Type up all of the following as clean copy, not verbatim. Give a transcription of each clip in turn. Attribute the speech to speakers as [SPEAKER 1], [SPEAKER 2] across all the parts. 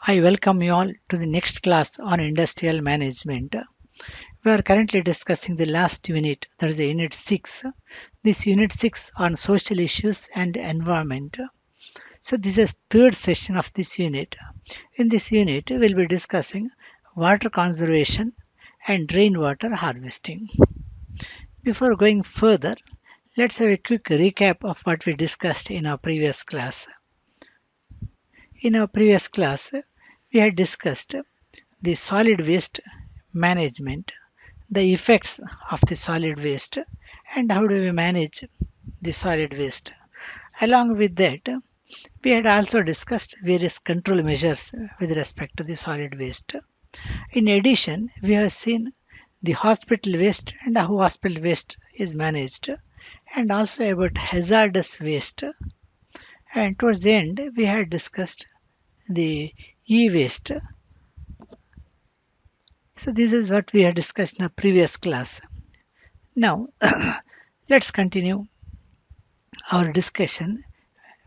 [SPEAKER 1] I welcome you all to the next class on industrial management. We are currently discussing the last unit, that is Unit 6. This Unit 6 on social issues and environment. So this is third session of this unit. In this unit, we will be discussing water conservation and rainwater harvesting. Before going further, let's have a quick recap of what we discussed in our previous class. In our previous class, we had discussed the solid waste management, the effects of the solid waste, and how do we manage the solid waste. Along with that, we had also discussed various control measures with respect to the solid waste. In addition, we have seen the hospital waste and how hospital waste is managed, and also about hazardous waste. And towards the end, we had discussed the e-waste. So this is what we had discussed in a previous class. Now, let's continue our discussion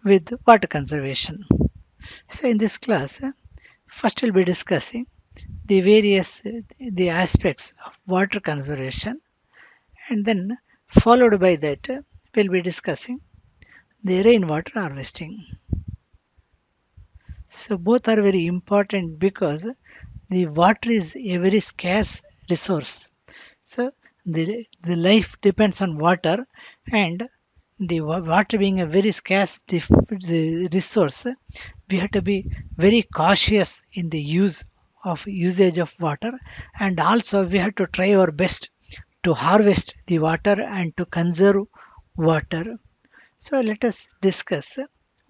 [SPEAKER 1] with water conservation. So in this class, first we'll be discussing the various the aspects of water conservation, and then followed by that we'll be discussing the rainwater harvesting. So both are very important because the water is a very scarce resource. So the life depends on water, and the water being a very scarce the resource, we have to be very cautious in the usage of water, and also we have to try our best to harvest the water and to conserve water. So let us discuss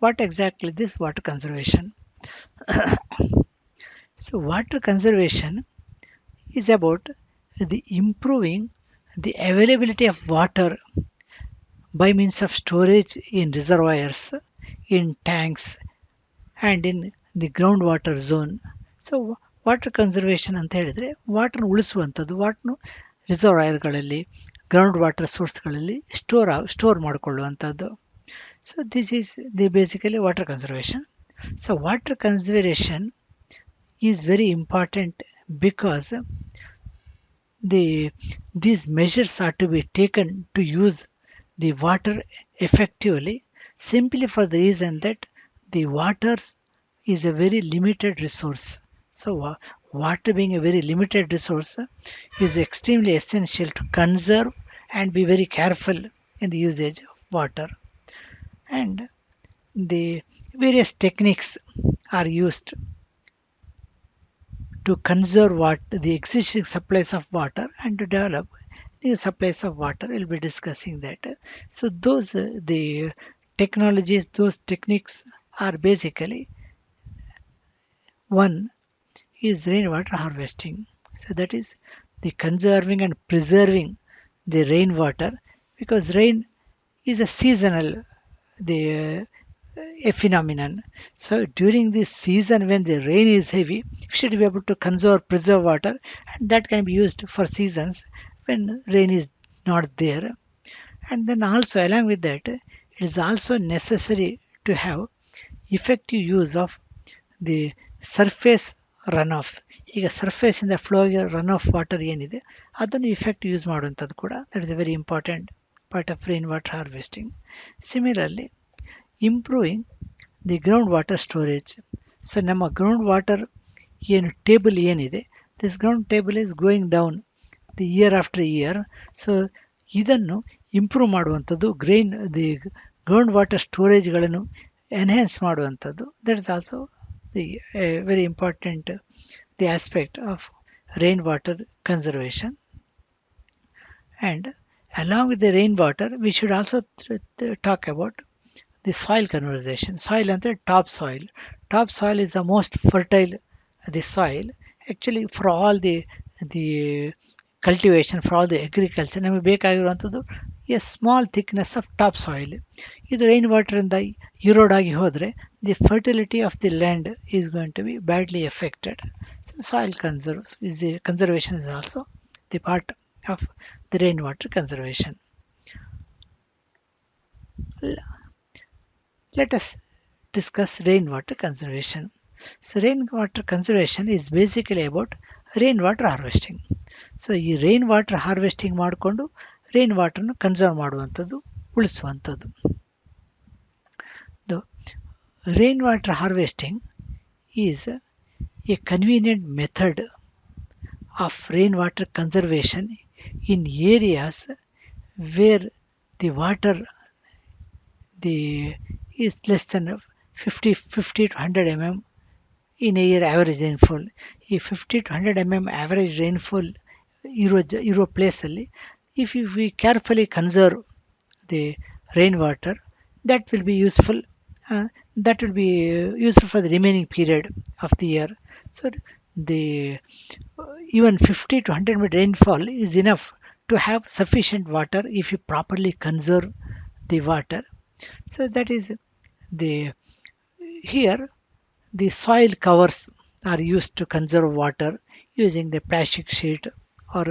[SPEAKER 1] what exactly this water conservation. So water conservation is about the improving the availability of water by means of storage in reservoirs, in tanks, and in the groundwater zone. So water conservation ಅಂತ ಹೇಳಿದರೆ water ಉಳಿಸುವಂಥದ್ದು, ವಾಟರ್ನು ರಿಸರ್ವಾಯರ್ಗಳಲ್ಲಿ, ground water ಸೋರ್ಸ್ಗಳಲ್ಲಿ store ಮಾಡಿಕೊಳ್ಳುವಂಥದ್ದು. So this is the basically water conservation. So water conservation is very important because these measures are to be taken to use the water effectively, simply for the reason that the water is a very limited resource. So water being a very limited resource is extremely essential to conserve and be very careful in the usage of water. And the various techniques are used to conserve the existing supplies of water and to develop new supplies of water. We'll be discussing that. So those the technologies, those techniques are basically, one is rainwater harvesting. So that is the conserving and preserving the rainwater, because rain is a seasonal the a phenomenon. So during this season when the rain is heavy, we should be able to preserve water, and that can be used for seasons when rain is not there. And then also along with that, it is also necessary to have effective use of the surface run of. ಈಗ ಸರ್ಫೇಸಿಂದ flow run of water ಏನಿದೆ ಅದನ್ನು effect use ಮಾಡುವಂಥದ್ದು ಕೂಡ, that is A very important part of rain water harvesting. Similarly improving the ground water storage. So ನಮ್ಮ ground water ಏನು table ಏನಿದೆ, this ground table is going down the year after year. So ಇದನ್ನು improve ಮಾಡುವಂಥದ್ದು, the ground water ಸ್ಟೋರೇಜ್ಗಳನ್ನು enhance ಮಾಡುವಂಥದ್ದು, that is also very important the aspect of rainwater conservation. And along with the rainwater, we should also talk about the soil conservation. Soil ಅಂದ್ರೆ top soil. Top soil is the most fertile the soil actually for all the cultivation, for all the agriculture. ನಮಗೆ ಬೇಕಾಗಿರುವಂಥದ್ದು a small thickness of top soil. ಇದು rain ವಾಟರಿಂದ erode ಆಗಿ ಹೋದರೆ the fertility of the land is going to be badly affected. So soil conservation is also the part of the rainwater conservation. Let us discuss rainwater conservation. So rainwater conservation is basically about rainwater harvesting. So ಈ rain water harvesting ಮಾಡಿಕೊಂಡು rain ವಾಟರ್ನ conserve ಮಾಡುವಂಥದ್ದು, ಉಳಿಸುವಂಥದ್ದು. The rainwater harvesting is a convenient method of rainwater conservation in areas where the water the is less than 50 to 100 mm in a year average rainfall. ಈ 50 to 100 mm average rainfall ಇರೋ ಪ್ಲೇಸಲ್ಲಿ if we carefully conserve the rainwater, that will be useful. uh, that will be useful for the remaining period of the year. So the even 50 to 100 mm rainfall is enough to have sufficient water if you properly conserve the water. So that is the here the soil covers are used to conserve water using the plastic sheet or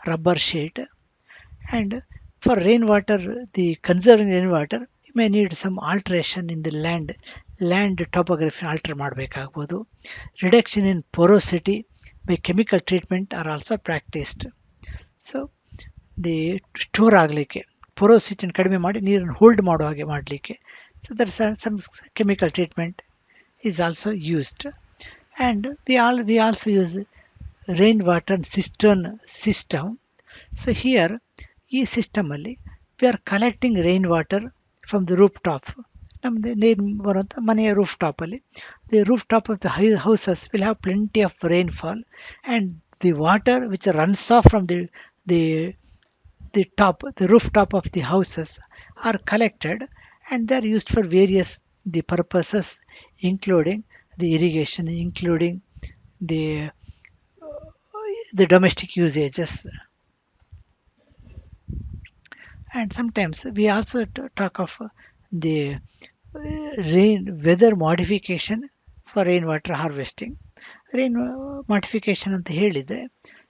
[SPEAKER 1] rubber sheet. And for rainwater, the conserving rainwater, you may need some alteration in the land topography alter ಮಾಡಬೇಕಾಗಬಹುದು. Reduction in porosity by chemical treatment are also practiced. So the store ಆಗಲಿಕ್ಕೆ ಪೊರೋಸಿಟಿನ ಕಡಿಮೆ ಮಾಡಿ ನೀರನ್ನು hold ಮಾಡೋ ಹಾಗೆ ಮಾಡಲಿಕ್ಕೆ, so there some chemical treatment is also used. And we also use rainwater cistern system. So here ಈ ಸಿಸ್ಟಮ್ ಅಲ್ಲಿ we are collecting rain water from the roof top. ನಮ್ಮದು ನೀರು ಬರುವಂಥ ಮನೆಯ ರೂಫ್ ಟಾಪಲ್ಲಿ the roof top of the houses will have plenty of rainfall, and the water which runs off from the the rooftop of the houses are collected, and they are used for various the purposes, including the irrigation, including the domestic usages. And sometimes we also talk of the weather modification for rainwater harvesting. Rain modification ಅಂತ ಹೇಳಿದರೆ,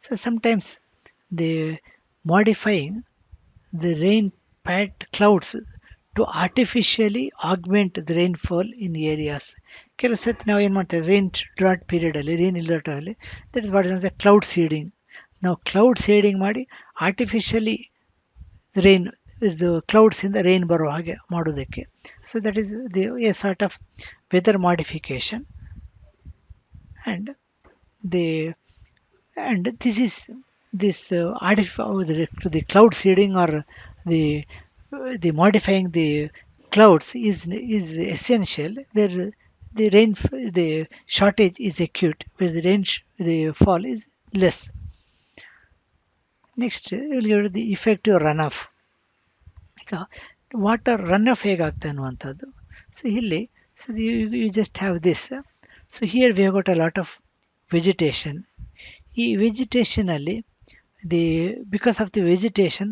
[SPEAKER 1] so sometimes the modifying the rain clouds to artificially augment the rainfall in areas. ಕೆಲವು ಸತಿ ನಾವು ಏನು ಮಾಡ್ತೇವೆ, rain drought ಪೀರಿಯಡಲ್ಲಿ, rain ಇಲ್ಲದಲ್ಲಿ, that is what is cloud seeding. ನಾವು ಕ್ಲೌಡ್ ಸೀಡಿಂಗ್ ಮಾಡಿ ಆರ್ಟಿಫಿಷಿಯಲಿ ರೈನ್ ಇದು ಕ್ಲೌಡ್ಸ್ ಇಂದ ರೈನ್ ಬರೋ ಹಾಗೆ ಮಾಡೋದಕ್ಕೆ. So that is a sort of weather modification. and this is this the cloud seeding or the modifying the clouds is essential where the shortage is acute, where the fall is less. Next we'll go to the effective runoff. ಈಗ water run off ಹೇಗಾಗ್ತದೆ ಅನ್ನುವಂಥದ್ದು. So ಇಲ್ಲಿ you just have this. So here we have got a lot of vegetation. ಈ ವೆಜಿಟೇಷನಲ್ಲಿ because of the vegetation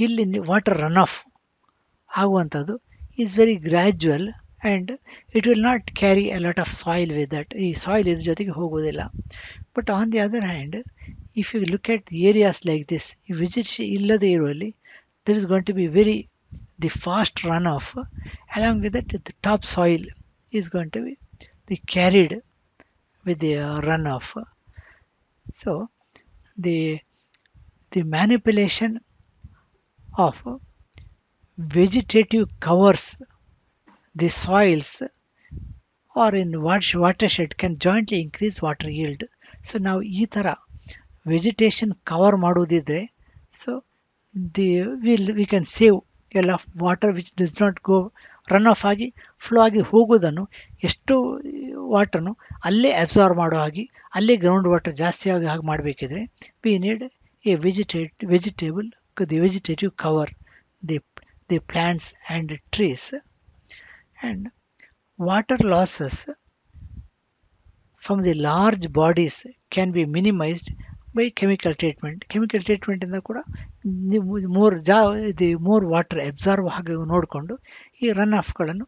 [SPEAKER 1] ಇಲ್ಲಿ water run off ಆಗುವಂಥದ್ದು is very gradual, and it will not carry a lot of soil with that. ಈ soil ಇದ್ರ ಜೊತೆಗೆ ಹೋಗೋದಿಲ್ಲ. But on the other hand, if you look at areas like this, ಈ vegetation ಇಲ್ಲದೆ ಇರುವಲ್ಲಿ there is going to be the fast runoff. Along with that, the topsoil is going to be carried with the runoff. So the manipulation of vegetative covers the soils or in watershed can jointly increase water yield. So ನಾವು ಈ ಥರ vegetation cover ಮಾಡೋದಿದ್ರೆ, so we can save a lot of water which does not go run of ಆಗಿ flow ಆಗಿ ಹೋಗೋದನ್ನು, ಎಷ್ಟು ವಾಟರ್ನು ಅಲ್ಲೇ absorb ಮಾಡೋ ಹಾಗೆ, ಅಲ್ಲೇ ಗ್ರೌಂಡ್ ವಾಟರ್ ಜಾಸ್ತಿ ಆಗಿ ಹಾಗೆ ಮಾಡಬೇಕಿದ್ರೆ we need a vegetative cover the plants and trees. And water losses from the large bodies can be minimised by chemical treatment. Chemical ಟ್ರೀಟ್ಮೆಂಟಿಂದ ಕೂಡ ಮೋರ್ ವಾಟರ್ ಅಬ್ಸಾರ್ವ್ ಹಾಗೆ ನೋಡಿಕೊಂಡು ಈ ರನ್ ಆಫ್ಗಳನ್ನು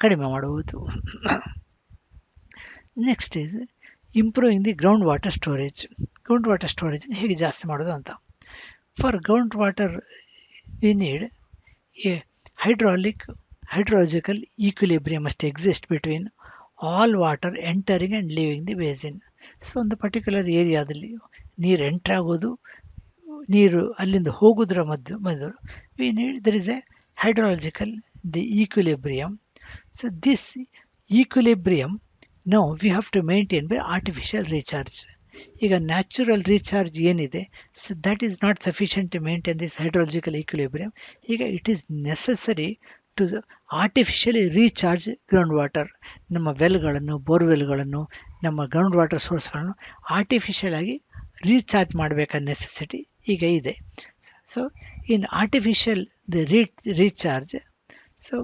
[SPEAKER 1] ಕಡಿಮೆ ಮಾಡುವುದು. Next is improving the ground water storage. Ground water storage ಹೇಗೆ ಜಾಸ್ತಿ ಮಾಡೋದು ಅಂತ. For ground water we need a hydrological equilibrium must exist between all water entering and leaving the basin. So ಒಂದು ಪರ್ಟಿಕ್ಯುಲರ್ ಏರಿಯಾದಲ್ಲಿ ನೀರು ಎಂಟ್ರ್ ಆಗೋದು, ನೀರು ಅಲ್ಲಿಂದ ಹೋಗೋದ್ರ ಮಧ್ಯ we need there is a hydrological the equilibrium. So this equilibrium ನಾವು we have to maintain by artificial recharge. ಈಗ ನ್ಯಾಚುರಲ್ ರೀಚಾರ್ಜ್ ಏನಿದೆ, so that is not sufficient to maintain this hydrological equilibrium. ಈಗ it is necessary to artificially recharge ground water. ನಮ್ಮ ವೆಲ್ಗಳನ್ನು, ಬೋರ್ವೆಲ್ಗಳನ್ನು, ನಮ್ಮ ground water ಸೋರ್ಸ್ಗಳನ್ನು artificial ಆಗಿ ರೀಚಾರ್ಜ್ ಮಾಡಬೇಕಾದ ನೆಸೆಸಿಟಿ ಈಗ ಇದೆ. So in artificial the recharge, so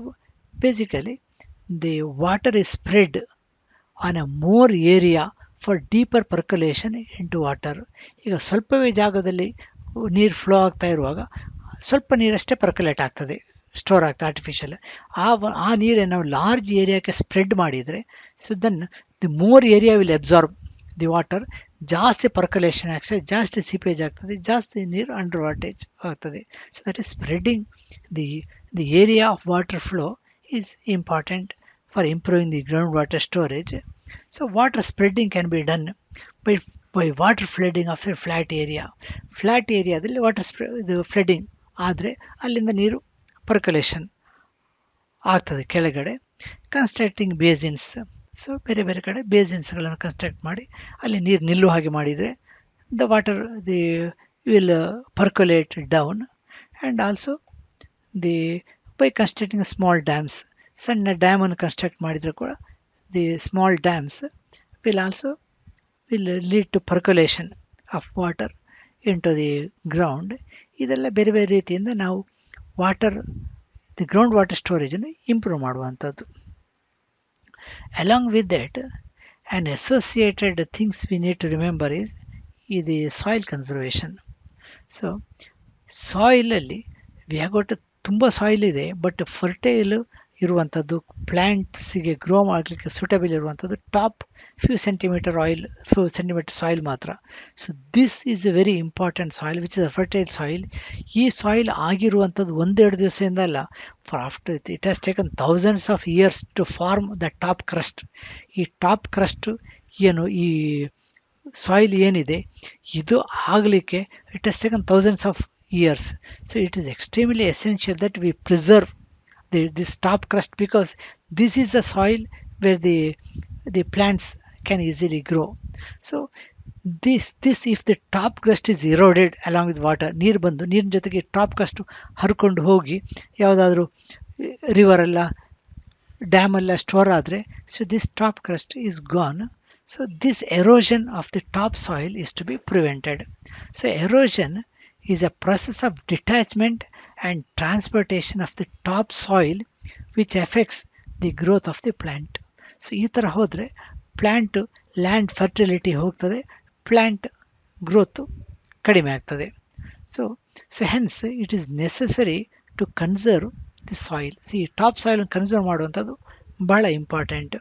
[SPEAKER 1] basically the water is spread on a more area for deeper percolation into water. ಈಗ ಸ್ವಲ್ಪವೇ ಜಾಗದಲ್ಲಿ ನೀರು ಫ್ಲೋ ಆಗ್ತಾ ಇರುವಾಗ ಸ್ವಲ್ಪ ನೀರಷ್ಟೇ ಪರ್ಕುಲೇಟ್ ಆಗ್ತದೆ, ಸ್ಟೋರ್ ಆಗ್ತದೆ ಆರ್ಟಿಫಿಷಿಯಲ್. ಆ ನೀರನ್ನು ನಾವು ಲಾರ್ಜ್ ಏರಿಯಾಕ್ಕೆ ಸ್ಪ್ರೆಡ್ ಮಾಡಿದರೆ, so then the more area will absorb the water. ಜಾಸ್ತಿ ಪರ್ಕುಲೇಷನ್ ಆಗ್ತದೆ, ಜಾಸ್ತಿ ಸೀಪೇಜ್ ಆಗ್ತದೆ, ಜಾಸ್ತಿ ನೀರು ಅಂಡರ್ ವಾಟೇಜ್ ಆಗ್ತದೆ. So that is spreading the area of water flow is important for improving the groundwater storage. So water spreading can be done by water flooding of a flat area. Flat ಏರಿಯಾದಲ್ಲಿ water ಇದು flooding ಆದರೆ ಅಲ್ಲಿಂದ ನೀರು percolation ಆಗ್ತದೆ ಕೆಳಗಡೆ. Constructing basins, so ಬೇರೆ ಬೇರೆ ಕಡೆ ಬೇಸಿನ್ಸ್ಗಳನ್ನು ಕನ್ಸ್ಟ್ರಕ್ಟ್ ಮಾಡಿ ಅಲ್ಲಿ ನೀರು ನಿಲ್ಲುವ ಹಾಗೆ ಮಾಡಿದರೆ the water the will percolate down. And also the by constructing small dams, ಸಣ್ಣ ಡ್ಯಾಮನ್ನು ಕನ್ಸ್ಟ್ರಕ್ಟ್ ಮಾಡಿದರೂ ಕೂಡ the small dams will lead to percolation of water into the ground. ಇದೆಲ್ಲ ಬೇರೆ ಬೇರೆ ರೀತಿಯಿಂದ ನಾವು ದಿ ಗ್ರೌಂಡ್ ವಾಟರ್ ಸ್ಟೋರೇಜನ್ನು ಇಂಪ್ರೂವ್ ಮಾಡುವಂಥದ್ದು. Along with that, and associated things we need to remember is the soil conservation. So ಸಾಯಿಲಲ್ಲಿ we have got ತುಂಬ soil ಇದೆ, ಬಟ್ ಫರ್ಟೈಲ್ ಇರುವಂಥದ್ದು, ಪ್ಲ್ಯಾಂಟ್ಸಿಗೆ ಗ್ರೋ ಮಾಡಲಿಕ್ಕೆ ಸೂಟಬಲ್ ಇರುವಂಥದ್ದು ಟಾಪ್ ಫ್ಯೂ ಸೆಂಟಿಮೀಟರ್ ಸಾಯಿಲ್ ಮಾತ್ರ. So this is a very important soil which is a fertile soil. ಈ soil ಆಗಿರುವಂಥದ್ದು ಒಂದೆರಡು ದಿವಸದಿಂದ ಅಲ್ಲ, for after it has taken thousands of years to form the top crust. ಈ top crust ಏನು, ಈ soil ಏನಿದೆ ಇದು ಆಗಲಿಕ್ಕೆ it has taken thousands of years. So it is extremely essential that we preserve this top crust, because this is the soil where the plants can easily grow. So this if the top crust is eroded along with water, ನೀರಿನ ಜೊತೆಗೆ top crust ಹರ್ಕೊಂಡು ಹೋಗಿ ಯಾವುದಾದ್ರೂ river ಎಲ್ಲ dam ಎಲ್ಲ store ಆದರೆ, so this top crust is gone. So this erosion of the top soil is to be prevented. So erosion is a process of detachment and transportation of the top soil which affects the growth of the plant. So ಈ ಥರ ಹೋದರೆ plant land fertility ಹೋಗ್ತದೆ, plant growth ಕಡಿಮೆ ಆಗ್ತದೆ. So hence it is necessary to conserve the soil. So ಈ top soil conserve ಮಾಡುವಂಥದ್ದು ಬಹಳ important.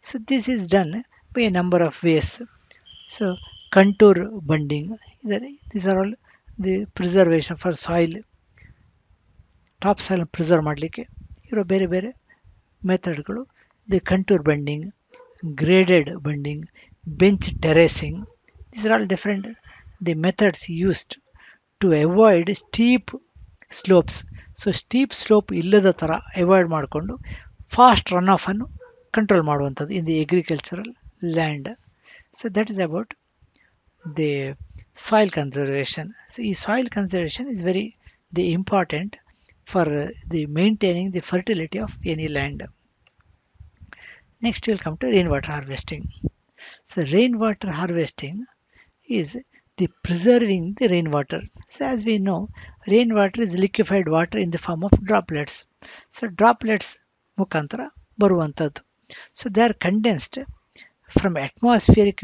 [SPEAKER 1] So this is done by a number of ways. So contour bunding, these are all the preservation for soil. Top soil preserve ಮಾಡಲಿಕ್ಕೆ ಇರೋ ಬೇರೆ ಬೇರೆ ಮೆಥಡ್ಗಳು: the contour bunding, graded bunding, bench terracing. These are all different the methods used to avoid steep slopes. So steep slope ಇಲ್ಲದ ಥರ avoid ಮಾಡಿಕೊಂಡು fast run ಆಫನ್ನು control ಮಾಡುವಂಥದ್ದು in the agricultural land. So that is about the soil conservation. So soil conservation is very important for the maintaining the fertility of any land. Next we will come to rainwater harvesting. So rainwater harvesting is the preserving the rainwater. So as we know, rainwater is liquefied water in the form of droplets. So droplets mukantara baruvanthadu. So they are condensed from atmospheric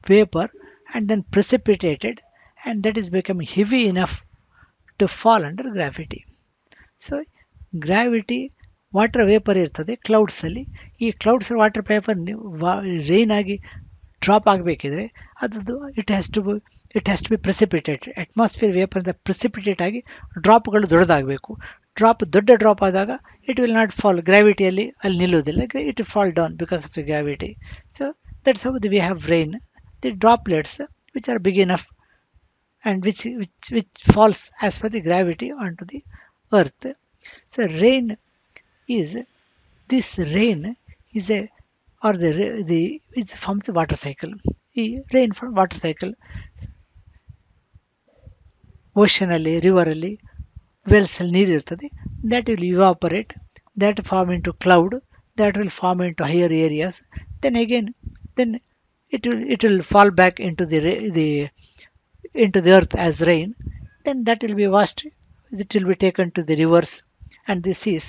[SPEAKER 1] vapor and then precipitated, and that is becoming heavy enough to fall under gravity. So gravity, water vapour ಇರ್ತದೆ ಕ್ಲೌಡ್ಸಲ್ಲಿ. ಈ clouds water vapour rain ಆಗಿ drop ಆಗಬೇಕಿದ್ರೆ ಅದದ್ದು it has to be precipitated. Atmosphere ವೇಪರಿಂದ precipitate ಆಗಿ ಡ್ರಾಪ್ಗಳು ದೊಡ್ಡದಾಗಬೇಕು. ಡ್ರಾಪ್ ದೊಡ್ಡ ಡ್ರಾಪ್ ಆದಾಗ ಇಟ್ ವಿಲ್ ನಾಟ್ ಫಾಲ್, ಗ್ರಾವಿಟಿಯಲ್ಲಿ ಅಲ್ಲಿ ನಿಲ್ಲುವುದಿಲ್ಲ, it will fall down because of the gravity. So that's how we have rain, the droplets which are big enough and which falls as per the gravity onto the earth. So is rain is a or the is from the water cycle. The rain from water cycle, ocean ಅಲ್ಲಿ, river ಅಲ್ಲಿ, wells ಅಲ್ಲಿ ನೀರು ಇರ್ತದೆ, that will evaporate, that form into cloud, that will form into higher areas, then again then it will fall back into the into the earth as rain, then that will be washed, it will be taken to the rivers and the seas,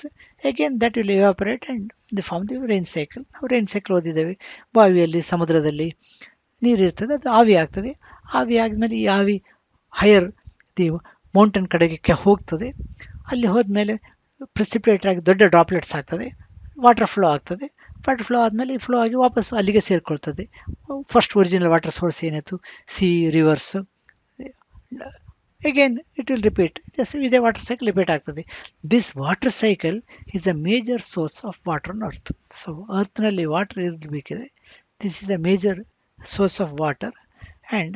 [SPEAKER 1] again that will evaporate and they form the rain cycle. ನಾವು rain cycle ಓದಿದ್ದೇವೆ. ಬಾವಿಯಲ್ಲಿ, ಸಮುದ್ರದಲ್ಲಿ ನೀರಿರ್ತದೆ, ಅದು ಆವಿ ಆಗ್ತದೆ, ಆವಿ ಆದಮೇಲೆ ಈ ಆವಿ ಹೈಯರ್ ದಿ ಮೌಂಟೇನ್ ಕಡೆಗೆ ಹೋಗ್ತದೆ, ಅಲ್ಲಿ ಹೋದ್ಮೇಲೆ ಪ್ರೆಸಿಪಿಟೇಟ್ ಆಗಿ ದೊಡ್ಡ ಡ್ರಾಪ್ಲೆಟ್ಸ್ ಆಗ್ತದೆ, ವಾಟರ್ ಫ್ಲೋ ಆಗ್ತದೆ, ವಾಟರ್ ಫ್ಲೋ ಆದಮೇಲೆ ಫ್ಲೋ ಆಗಿ ವಾಪಸ್ ಅಲ್ಲಿಗೆ ಸೇರಿಕೊಳ್ತದೆ. ಫಸ್ಟ್ ಒರಿಜಿನಲ್ ವಾಟರ್ ಸೋರ್ಸ್ ಏನಿತ್ತು, sea, rivers, again it will repeat, just with a water cycle repeat ಆಗ್ತದೆ. This water cycle is a major source of water on earth. So earth ನಲ್ಲಿ water ಇರಬೇಕಿದೆ, this is a major source of water, and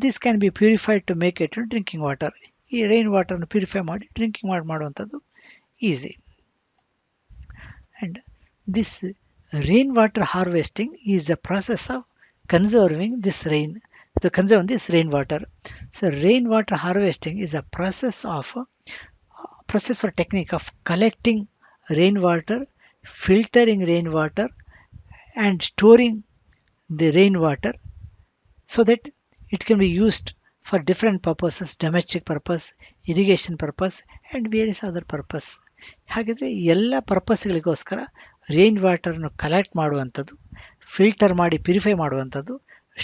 [SPEAKER 1] this can be purified to make it drinking water. ಈ rain ವಾಟರ್ನ purify ಮಾಡಿ drinking ಮಾಡುವಂಥದ್ದು easy. And this rainwater harvesting is a process of conserving this rain, to conserve this rainwater. So rainwater harvesting is a process or technique of collecting rainwater, filtering rainwater, and storing the rainwater so that it can be used for different purposes, domestic purpose, irrigation purpose, and various other purpose. ಹಾಗಿದ್ರೆ ಎಲ್ಲ ಪರ್ಪಸ್ಗಳಿಗೋಸ್ಕರ rain ವಾಟರ್ನ collect ಮಾಡುವಂಥದ್ದು, filter ಮಾಡಿ purify ಮಾಡುವಂಥದ್ದು,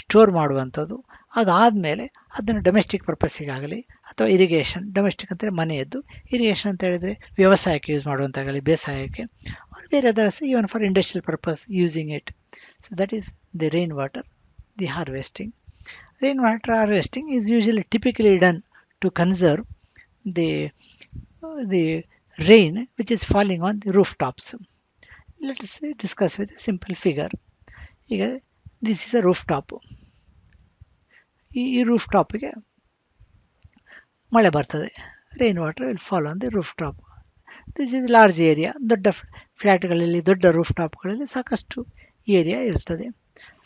[SPEAKER 1] store ಮಾಡುವಂಥದ್ದು, ಅದಾದಮೇಲೆ ಅದನ್ನು domestic ಪರ್ಪಸ್ಸಿಗಾಗಲಿ ಅಥವಾ ಇರಿಗೇಷನ್, ಡೊಮೆಸ್ಟಿಕ್ ಅಂದರೆ ಮನೆಯದ್ದು, ಇರಿಗೇಷನ್ ಅಂತ ಹೇಳಿದರೆ ವ್ಯವಸಾಯಕ್ಕೆ ಯೂಸ್ ಮಾಡುವಂತಾಗಲಿ, ಬೇಸಾಯಕ್ಕೆ, or ಬೇರೆ others, even for industrial purpose using it. So that is the rain water, the harvesting. Rainwater harvesting is usually typically done to conserve the rain which is falling on the rooftops. Let us discuss with a simple figure. ಈಗ this is a rooftop. ಈ ರೂಫ್ಟಾಪ್ಗೆ ಮಳೆ ಬರ್ತದೆ, rain water will fall on the rooftop. This is large area, ದೊಡ್ಡ ಫ್ಲ್ಯಾಟ್ಗಳಲ್ಲಿ, ದೊಡ್ಡ ರೂಫ್ಟಾಪ್ಗಳಲ್ಲಿ ಸಾಕಷ್ಟು area ಇರ್ತದೆ.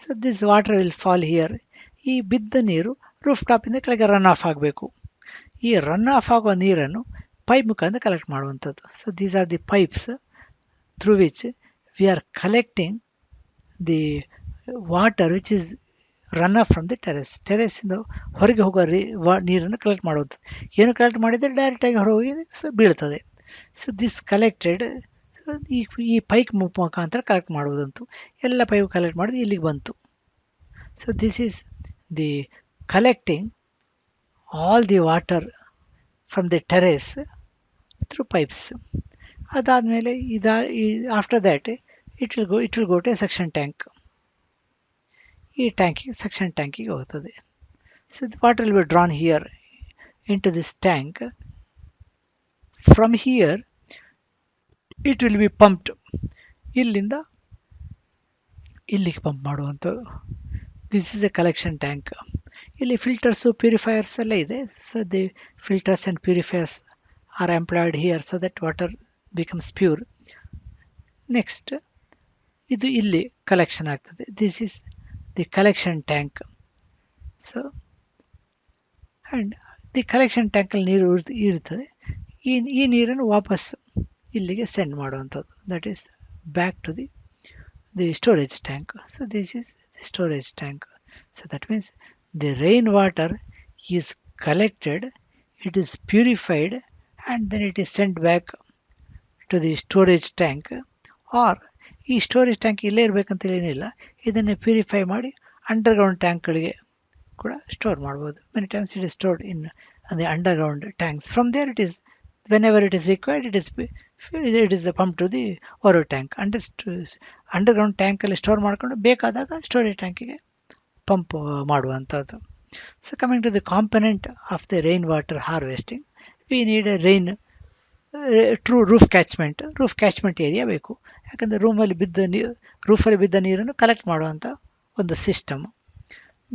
[SPEAKER 1] So this water will fall here. ಈ ಬಿದ್ದ ನೀರು ರೂಫ್ ಟಾಪಿಂದ ಕೆಳಗೆ ರನ್ ಆಫ್ ಆಗಬೇಕು. ಈ ರನ್ ಆಫ್ ಆಗೋ ನೀರನ್ನು ಪೈಪ್ ಮುಖಾಂತರ ಕಲೆಕ್ಟ್ ಮಾಡುವಂಥದ್ದು. So these are the pipes through which we are collecting the water which is run off from the ಟೆರೆಸ್ಸಿಂದ ಹೊರಗೆ ಹೋಗೋ ನೀರನ್ನು ಕಲೆಕ್ಟ್ ಮಾಡುವಂಥದ್ದು. ಏನು ಕಲೆಕ್ಟ್ ಮಾಡಿದರೆ ಡೈರೆಕ್ಟಾಗಿ ಹೊರಗೆ ಬೀಳ್ತದೆ. ಸೊ ದಿಸ್ ಕಲೆಕ್ಟೆಡ್, ಈ ಪೈಪ್ ಮುಖಾಂತರ ಕಲೆಕ್ಟ್ ಮಾಡುವುದಂತೂ, ಎಲ್ಲ ಪೈಪ್ ಕಲೆಕ್ಟ್ ಮಾಡೋದು ಇಲ್ಲಿಗೆ ಬಂತು. So this is the collecting all the water from the terrace through pipes. ಅದಾದಮೇಲೆ after that it will go to a suction tank. ಈ ಟ್ಯಾಂಕಿಗೆ, ಸಕ್ಷನ್ ಟ್ಯಾಂಕಿಗೆ ಹೋಗ್ತದೆ. So the water will be drawn here into this tank. From here it will be pumped. ಇಲ್ಲಿಂದ ಇಲ್ಲಿಗೆ pump ಮಾಡುವಂಥದ್ದು. This is a collection tank. ಇಲ್ಲಿ filters, purifiers ಎಲ್ಲ ಇದೆ. So the filters and purifiers are employed here so that water becomes pure. Next ಇದು ಇಲ್ಲಿ collection ಆಗ್ತದೆ. This is the collection tank. So and the collection ಟ್ಯಾಂಕಲ್ಲಿ ನೀರು ಇರ್ತದೆ. ಈ ನೀರನ್ನು ವಾಪಸ್ ಇಲ್ಲಿಗೆ ಸೆಂಡ್ ಮಾಡುವಂಥದ್ದು. That is back to the storage tank. So this is the storage tank. So that means the rainwater is collected, it is purified, and then it is sent back to the storage tank. Or ಈ storage tank ಇಲ್ಲೇ ಇರಬೇಕಂತ ಏನಿಲ್ಲ, ಇದನ್ನು purify ಮಾಡಿ underground ಟ್ಯಾಂಕ್ಗಳಿಗೆ ಕೂಡ store ಮಾಡ್ಬೋದು. Many times it is stored in the underground tanks. From there it is, whenever it is required, it is pumped to the over tank. Underground ಟ್ಯಾಂಕಲ್ಲಿ store ಮಾಡ್ಕೊಂಡು ಬೇಕಾದಾಗ ಸ್ಟೋರೇಜ್ ಟ್ಯಾಂಕಿಗೆ ಪಂಪ್ ಮಾಡುವಂಥದ್ದು. So coming to the component of the rain water harvesting, we need a rain through roof catchment area ಬೇಕು. ಯಾಕಂದರೆ ರೂಫಲ್ಲಿ ಬಿದ್ದ ನೀರನ್ನು ಕಲೆಕ್ಟ್ ಮಾಡುವಂಥ ಒಂದು system.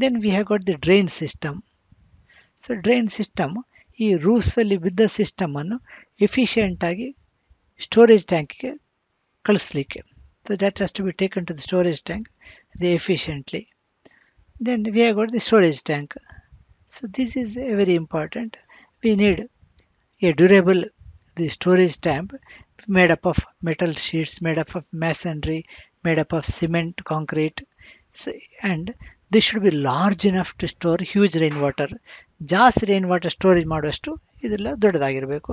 [SPEAKER 1] Then we have got the drain system. So drain system ಈ ರೂಫ್ಸಲ್ಲಿ ಬಿದ್ದ ಸಿಸ್ಟಮನ್ನು ಎಫಿಷಿಯೆಂಟಾಗಿ ಸ್ಟೋರೇಜ್ ಟ್ಯಾಂಕಿಗೆ ಕಳಿಸ್ಲಿಕ್ಕೆ. So that has to be taken to the storage tank efficiently. Then we have got the storage tank. So this is very important. We need a durable the storage tank made up of metal sheets, made up of masonry, made up of cement, concrete. So, and this should be large enough to store huge rainwater. ಜಾಸ್ತಿ rain water storage ಮಾಡುವಷ್ಟು ಇದೆಲ್ಲ ದೊಡ್ಡದಾಗಿರಬೇಕು.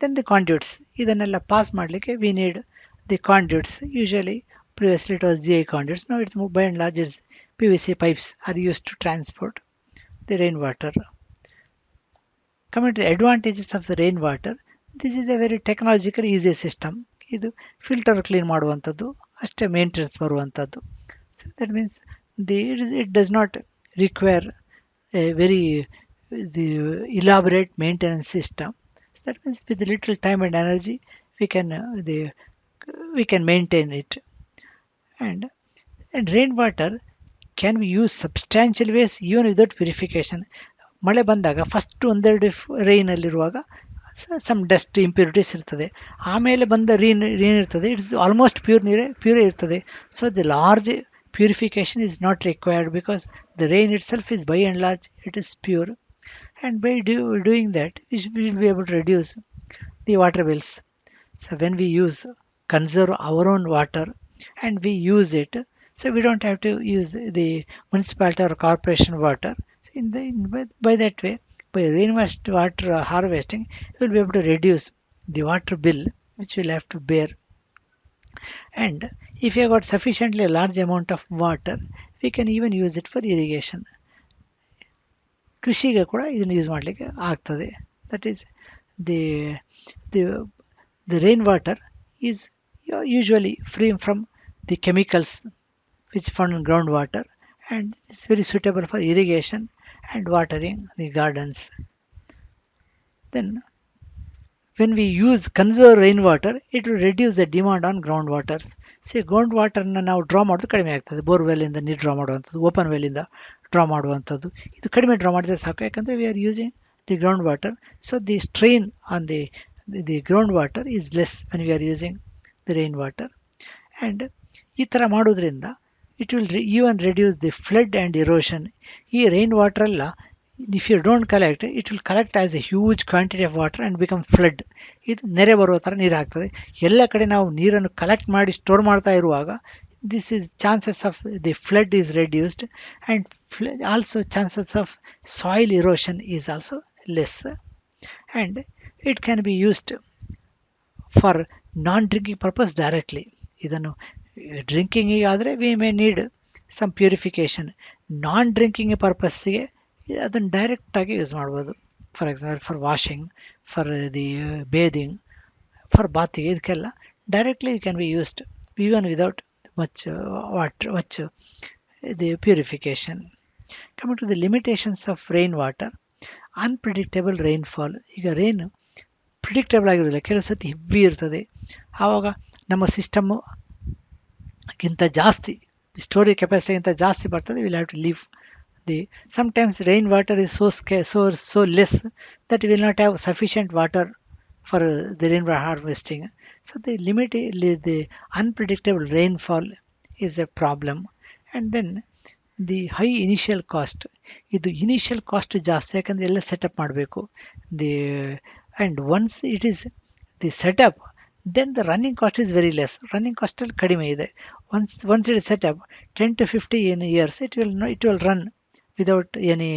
[SPEAKER 1] Then the conduits, ಇದನ್ನೆಲ್ಲ pass ಮಾಡಲಿಕ್ಕೆ we need the conduits. Usually previously it was GI conduits, now it's by and large it's PVC pipes are used to transport the rainwater. Coming to the advantages of the rainwater, this is a very technological easy system. ಇದು filter clean ಮಾಡುವಂಥದ್ದು, ಅಷ್ಟೇ maintenance ಬರುವಂಥದ್ದು. So that means it does not require a very the elaborate maintenance system. So that means with little time and energy we can maintain it. And rainwater can be used substantial ways even without purification. ಮಳೆ ಬಂದಾಗ first ಒಂದೆರಡು ರೈನಲ್ಲಿರುವಾಗ some dust impurities ಇರ್ತದೆ. ಆಮೇಲೆ ಬಂದ reign ಇರ್ತದೆ, it's almost ಪ್ಯೂರೇ ಇರ್ತದೆ. So the large purification is not required because the rain itself is by and large it is pure. And by doing that we will be able to reduce the water bills. So when we conserve our own water and we use it, so we don't have to use the municipality or corporation water. So by that way, by rainwater harvesting, we will be able to reduce the water bill which we'll have to bear. And if you have got sufficiently large amount of water, we can even use it for irrigation. ಕೃಷಿಗೆ ಕೂಡ ಇದನ್ನು use ಮಾಡಲಿಕ್ಕೆ ಆಗ್ತದೆ. That is the the the rain water is usually free from the chemicals which found in ground water and it's very suitable for irrigation and watering the gardens. Then when we conserve rainwater, it will reduce the demand on groundwaters. See, groundwaterನ ನಾವು draw ಮಾಡೋದು ಕಡಿಮೆ ಆಗ್ತದೆ. ಬೋರ್ವೆಲ್ಲಿಂದ ನೀರು draw ಮಾಡುವಂಥದ್ದು, open ವೆಲ್ಲಿಂದ draw ಮಾಡುವಂಥದ್ದು, ಇದು ಕಡಿಮೆ draw ಮಾಡಿದ್ರೆ ಸಾಕು. ಯಾಕಂದರೆ we are using the ground water. So the strain on the ground water is less when we are using the rain water. And ಈ ಥರ ಮಾಡೋದ್ರಿಂದ it will even reduce the flood and erosion. ಈ rain water ಎಲ್ಲ if you don't collect, it will collect as a huge quantity of water and become flood. ಇದು ನೆರೆ ಬರುವ ಥರ ನೀರು ಆಗ್ತದೆ. ಎಲ್ಲ ಕಡೆ ನಾವು ನೀರನ್ನು ಕಲೆಕ್ಟ್ ಮಾಡಿ ಸ್ಟೋರ್ ಮಾಡ್ತಾ ಇರುವಾಗ this is chances of the flood is reduced, and also chances of soil erosion is also less. And it can be used for non-drinking purpose directly. ಇದನ್ನು ಡ್ರಿಂಕಿಂಗ್ ಆದರೆ we may need some purification. Non drinking ಪರ್ಪಸ್ಸಿಗೆ ಅದನ್ನು ಡೈರೆಕ್ಟಾಗಿ use ಮಾಡ್ಬೋದು. For example for washing, for the bathing, for bathing, ಇದಕ್ಕೆಲ್ಲ directly can be used even without much the purification. Coming to the limitations of rain water, unpredictable rainfall. ಈಗ rain predictable ಆಗಿರೋದಿಲ್ಲ, ಕೆಲವು ಸತಿ heavy ಇರ್ತದೆ. ಆವಾಗ ನಮ್ಮ ಸಿಸ್ಟಮ್ಗಿಂತ ಜಾಸ್ತಿ, ಸ್ಟೋರೇಜ್ ಕೆಪಾಸಿಟಿಗಿಂತ ಜಾಸ್ತಿ ಬರ್ತದೆ. Will have to leave sometimes rain water is so less that we will not have sufficient water for the rainwater harvesting. So the unpredictable rainfall is a problem. And then the high initial cost. ಇದು initial cost ಜಾಸ್ತಿ, ಯಾಕಂದರೆ ಎಲ್ಲ setup ಮಾಡಬೇಕು. and once it is the setup, then the running cost is very less. running cost ಅಲ್ಲಿ ಕಡಿಮೆ ಇದೆ. once it is set up 10 to 15 years it will run without any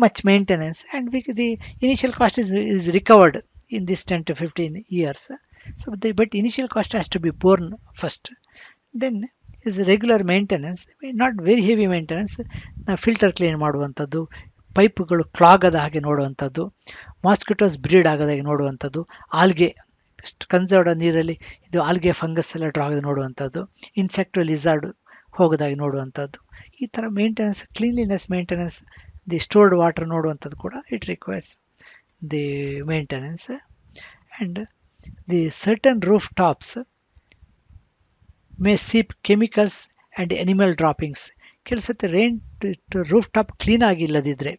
[SPEAKER 1] much maintenance, and the initial cost is recovered in this 10 to 15 years. So but initial cost has to be borne first. Then is regular maintenance, not very heavy maintenance. Filter clean ಮಾಡುವಂಥದ್ದು, ಪೈಪ್ಗಳು clog ಆದ ಹಾಗೆ ನೋಡುವಂಥದ್ದು, mosquitoes bread ಆಗೋದಾಗಿ ನೋಡುವಂಥದ್ದು, algae conserved ನೀರಲ್ಲಿ ಇದು algae fungus ಎಲ್ಲ draw ಆಗೋದು ನೋಡುವಂಥದ್ದು, ಇನ್ಸೆಕ್ಟ್ ಲಿಸಾರ್ಡ್ ಹೋಗೋದಾಗಿ ನೋಡುವಂಥದ್ದು. ಈ ಥರ maintenance, cleanliness maintenance, the stored water ನೋಡುವಂಥದ್ದು ಕೂಡ it requires. the maintenance. And the certain rooftops may seep chemicals and animal droppings. ಕೆಲವು ಸತಿ ರೈನ್ ರೂಫ್ ಟಾಪ್ ಕ್ಲೀನ್ ಆಗಿಲ್ಲದಿದ್ರೆ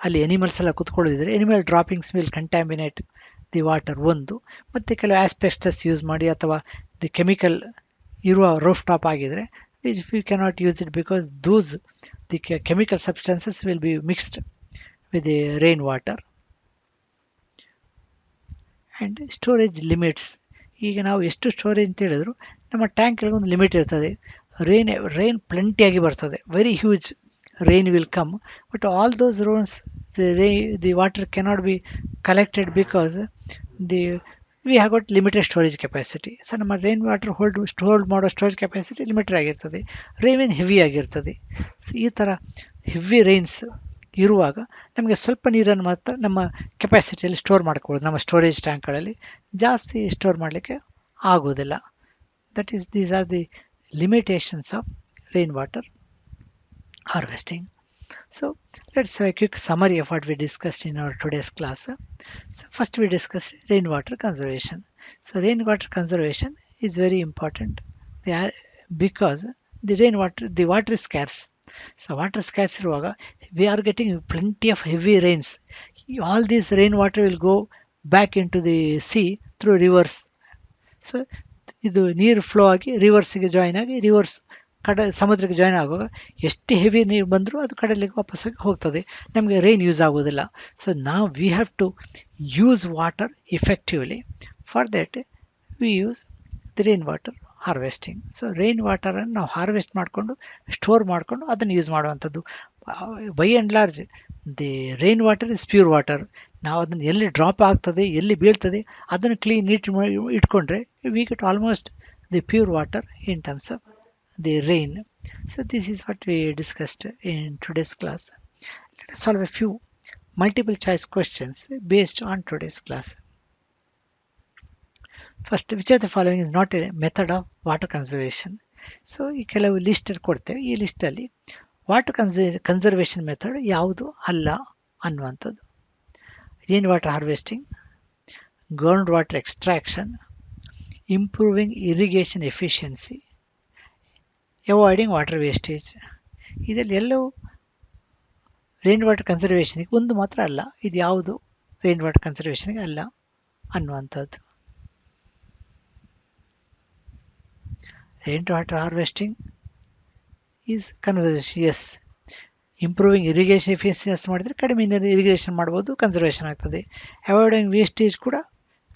[SPEAKER 1] ಅಲ್ಲಿ ಎನಿಮಲ್ಸ್ ಎಲ್ಲ ಕುತ್ಕೊಳ್ಳೋದಿದ್ರೆ animal droppings will contaminate the water ಒಂದು. ಮತ್ತು ಕೆಲವು ಆಸ್ಪೆಸ್ಟಸ್ ಯೂಸ್ ಮಾಡಿ ಅಥವಾ ದಿ ಕೆಮಿಕಲ್ ಇರುವ ರೂಫ್ ಟಾಪ್ ಆಗಿದ್ರೆ if you cannot use it because those the chemical substances will be mixed with the rain water. And storage limits. ಈಗ ನಾವು ಎಷ್ಟು ಸ್ಟೋರೇಜ್ ಅಂತ ಹೇಳಿದ್ರು ನಮ್ಮ ಟ್ಯಾಂಕ್ಗೆ ಒಂದು ಲಿಮಿಟ್ ಇರ್ತದೆ. ರೈನ್ ಪ್ಲೆಂಟಿಯಾಗಿ ಬರ್ತದೆ, very huge rain will come, but all those Rons the water cannot be collected because the V have got limited storage capacity. So ನಮ್ಮ ರೈನ್ ವಾಟರ್ ಹೋಲ್ಡ್ ಮಾಡೋ ಸ್ಟೋರೇಜ್ ಕೆಪಾಸಿಟಿ ಲಿಮಿಟೆಡ್ ಆಗಿರ್ತದೆ, rain heavy ಆಗಿರ್ತದೆ. So ಈ ಥರ heavy Reigns ಇರುವಾಗ ನಮಗೆ ಸ್ವಲ್ಪ ನೀರನ್ನು ಮಾತ್ರ ನಮ್ಮ ಕೆಪಾಸಿಟಿಯಲ್ಲಿ ಸ್ಟೋರ್ ಮಾಡ್ಕೊಳ್ಳೋದು, ನಮ್ಮ ಸ್ಟೋರೇಜ್ ಟ್ಯಾಂಕ್ಗಳಲ್ಲಿ ಜಾಸ್ತಿ ಸ್ಟೋರ್ ಮಾಡಲಿಕ್ಕೆ ಆಗೋದಿಲ್ಲ. That is these are the limitations of rainwater harvesting. So let's have a quick summary of what we discussed in our today's class. So first we discussed rainwater conservation. So rainwater conservation is very important because the water is scarce. So water scarce iruvaga we are getting plenty of heavy rains. All this rainwater will go back into the sea through rivers. So ಇದು ನೀರು flow ಆಗಿ ರಿವರ್ಸಿಗೆ join ಆಗಿ reverse ಸಮುದ್ರಕ್ಕೆ join ಆಗುವಾಗ ಎಷ್ಟು heavy ನೀರು ಬಂದರೂ ಅದು ಕಡಲಿಗೆ ವಾಪಸ್ಸಾಗಿ ಹೋಗ್ತದೆ, ನಮಗೆ ರೈನ್ ಯೂಸ್ ಆಗೋದಿಲ್ಲ. ಸೊ ನಾವು we have to use water effectively. For that we use the rain water harvesting. So rain ವಾಟರನ್ನು ನಾವು ಹಾರ್ವೆಸ್ಟ್ ಮಾಡಿಕೊಂಡು ಸ್ಟೋರ್ ಮಾಡಿಕೊಂಡು ಅದನ್ನು ಯೂಸ್ ಮಾಡುವಂಥದ್ದು. By and large the rain water is pure water. ನಾವು ಅದನ್ನು ಎಲ್ಲಿ ಡ್ರಾಪ್ ಆಗ್ತದೆ, ಎಲ್ಲಿ ಬೀಳ್ತದೆ, ಅದನ್ನು ನೀಟ್ ಇಟ್ಕೊಂಡ್ರೆ we get almost the pure water in terms of the rain. So this is what we discussed in today's class. Let us solve A few multiple choice questions based on today's class. First, which of the following is not a method of water conservation. So ಈ ಕೆಲವು list ಕೊಡ್ತೇವೆ, ಈ ಲಿಸ್ಟಲ್ಲಿ water conservation method ಯಾವುದು ಅಲ್ಲ ಅನ್ನುವಂಥದ್ದು. Rain water harvesting, ground water extraction, improving irrigation efficiency, avoiding water wastage. ಇದರಲ್ಲಿ ಎಲ್ಲವೂ rain water ಕನ್ಸರ್ವೇಷನ್ಗೆ ಒಂದು ಮಾತ್ರ ಅಲ್ಲ, ಇದು ಯಾವುದು ರೈನ್ ವಾಟರ್ ಕನ್ಸರ್ವೇಷನ್ಗೆ ಅಲ್ಲ ಅನ್ನುವಂಥದ್ದು. Rain water harvesting is conservation, yes. Improving irrigation efficiency ಮಾಡಿದರೆ ಕಡಿಮೆ ನೀರು ಇರಿಗೇಷನ್ ಮಾಡ್ಬೋದು, ಕನ್ಸರ್ವೇಷನ್ ಆಗ್ತದೆ. ಅವಾಯ್ಡಿಂಗ್ ವೇಸ್ಟೇಜ್ ಕೂಡ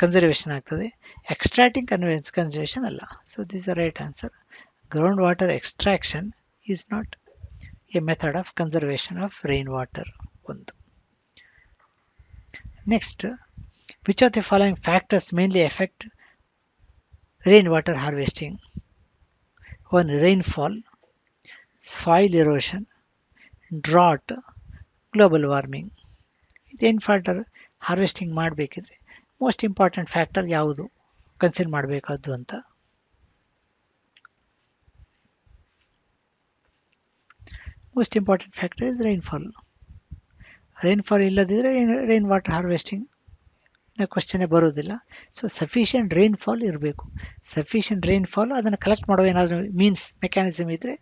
[SPEAKER 1] ಕನ್ಸರ್ವೇಷನ್ ಆಗ್ತದೆ. ಎಕ್ಸ್ಟ್ರಾಕ್ಟಿಂಗ್ ಕನ್ಸರ್ವೇಷನ್ ಅಲ್ಲ. So this are right answer. Ground water extraction is not a method of conservation of rain water. ಒಂದು. Next, which of the following factors mainly effect rain water harvesting? One, rainfall, soil erosion, drought, global warming. Rain water harvesting ಮಾಡಬೇಕಿದ್ರೆ most important factor ಯಾವುದು consider ಮಾಡಬೇಕಾದ್ದು ಅಂತ? Most important factor is rainfall. Rainfall ಇಲ್ಲದಿದ್ದರೆ rain water harvesting ಕ್ವಶನೇ ಬರೋದಿಲ್ಲ. So sufficient rainfall ಇರಬೇಕು. Sufficient rainfall ಅದನ್ನು collect ಮಾಡುವ ಏನಾದರೂ means mechanism ಇದ್ದರೆ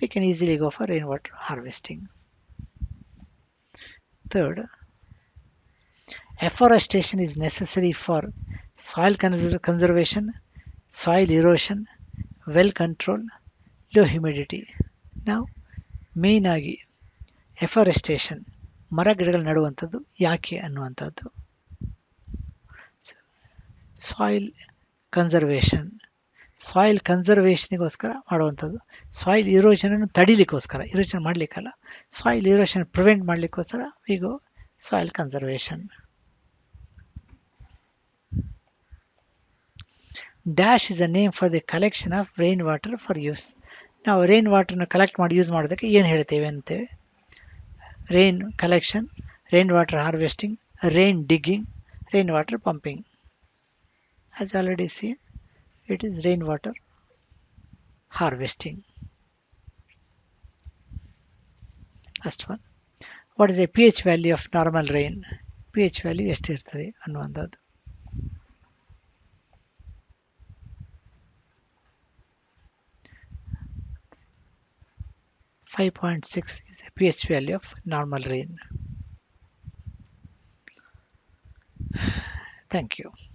[SPEAKER 1] we can easily go for rainwater harvesting. Third, afforestation is necessary for soil conservation, soil erosion, well control, low humidity. Now main ಆಗಿ ಎಫಾರೆಸ್ಟೇಷನ್, ಮರ ಗಿಡಗಳು ನೆಡುವಂಥದ್ದು ಯಾಕೆ ಅನ್ನುವಂಥದ್ದು. ಸಾಯಿಲ್ ಕನ್ಸರ್ವೇಷನ್, ಸಾಯಿಲ್ ಕನ್ಸರ್ವೇಷನ್ಗೋಸ್ಕರ ಮಾಡುವಂಥದ್ದು. ಸಾಯಿಲ್ ಇರೋಷನನ್ನು ತಡಿಲಿಕ್ಕೋಸ್ಕರ, ಇರೋಷನ್ ಮಾಡಲಿಕ್ಕಲ್ಲ, ಸಾಯಿಲ್ ಇರೋಷನ್ ಪ್ರಿವೆಂಟ್ ಮಾಡಲಿಕ್ಕೋಸ್ಕರ we go soil conservation. Dash is a name for the collection of rain water for use. ನಾವು ರೈನ್ ವಾಟರ್ನ ಕಲೆಕ್ಟ್ ಮಾಡಿ ಯೂಸ್ ಮಾಡೋದಕ್ಕೆ ಏನು ಹೇಳ್ತೇವೆ ಅಂತೇವೆ? Rain collection, rain water harvesting, rain digging, rain water pumping. As already seen, it is rainwater harvesting. First one, what is the pH value of normal rain? P H value ಎಷ್ಟಿರ್ತದೆ ಅನ್ನುವಂಥದ್ದು. 5.6 is a pH value of normal rain. Thank you.